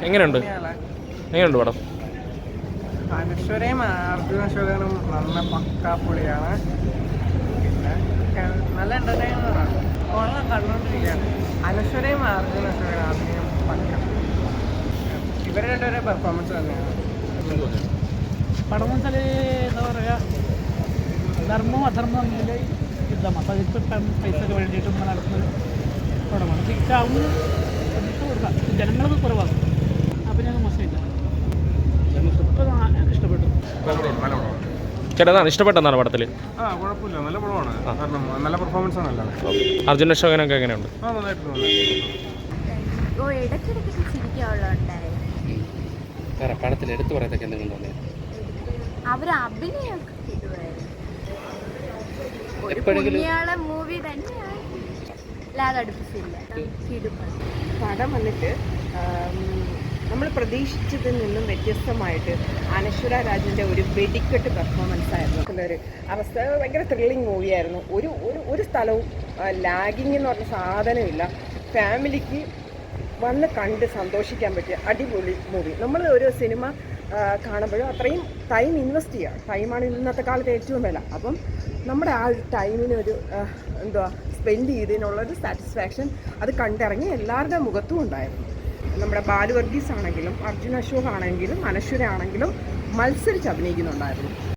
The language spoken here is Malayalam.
എങ്ങനെയുണ്ട് എങ്ങനെയുണ്ട് പടം? അനശ്വരയും അർജുന അശോകനും നല്ല പക്കാപ്പൊളിയാണ്. പിന്നെ നല്ല എൻ്റർടൈനറാണ്. കൊള്ളാം, കണ്ടുകൊണ്ടിരിക്കുകയാണ്. അനശ്വരയും അർജുന അശോകനും അഭിനയം പക്ക. ഇവർ രണ്ടുപേരുടെ പെർഫോമൻസ് തന്നെയാണ്. പടം എന്ന് വെച്ചാൽ എന്താ പറയുക, ധർമ്മവും അധർമ്മവും തമ്മിൽ യുദ്ധം. അപ്പോൾ അതിപ്പോൾ പൈസയ്ക്ക് വേണ്ടിയിട്ട് ഇങ്ങനെ നടത്തുന്നൊരു പടമാണ്. തിരിച്ചാവുന്ന കൊടുക്കാം. ജനങ്ങളത് കുറവാണ്. അപ്പോൾ ഞങ്ങൾ മോശമില്ല. ഇപ്പോൾ ഞങ്ങൾക്ക് ഇഷ്ടപ്പെട്ടു. ചേട്ടാ ഇഷ്ടപ്പെട്ടെന്നാണ് പടത്തിൽ? കുഴപ്പമില്ല, നല്ല പടമാണ്. കാരണം നല്ല പെർഫോമൻസ് ആണല്ലോ. അർജുന അശോകനൊക്കെ എങ്ങനെയുണ്ട്? പടത്തിൽ എടുത്തു പറയത്തൊക്കെ എന്തെങ്കിലും തോന്നിയത്? അവർ അഭിനയമൊക്കെ മൂവി തന്നെയാണ്. ലാഗടുപ്പിച്ചില്ല. പടം വന്നിട്ട് നമ്മൾ പ്രതീക്ഷിച്ചതിൽ നിന്നും വ്യത്യസ്തമായിട്ട് അനശ്വര രാജൻ്റെ ഒരു വെടിക്കെട്ട് പെർഫോമൻസ് ആയിരുന്നു. ഒരു അവസ്ഥ ഭയങ്കര ത്രില്ലിങ് മൂവിയായിരുന്നു. ഒരു സ്ഥലവും ലാഗിങ് എന്ന് പറഞ്ഞ സാധനമില്ല. ഫാമിലിക്ക് വന്ന് കണ്ട് സന്തോഷിക്കാൻ പറ്റിയ അടിപൊളി മൂവി. നമ്മൾ ഒരു സിനിമ കാണുമ്പോഴും അത്രയും ടൈം ഇൻവെസ്റ്റ് ചെയ്യുക. ടൈമാണ് ഇന്നത്തെ കാലത്ത് ഏറ്റവും വില. അപ്പം നമ്മുടെ ആ ടൈമിനൊരു സ്പെൻഡ് ചെയ്തതിനുള്ളൊരു സാറ്റിസ്ഫാക്ഷൻ അത് കണ്ടിറങ്ങി എല്ലാവരുടെ മുഖത്തും ഉണ്ടായിരുന്നു. നമ്മുടെ ബാലു വർഗീസ് ആണെങ്കിലും അർജുന അശോക് ആണെങ്കിലും അനശ്വര ആണെങ്കിലും മത്സരിച്ച് അഭിനയിക്കുന്നുണ്ടായിരുന്നു.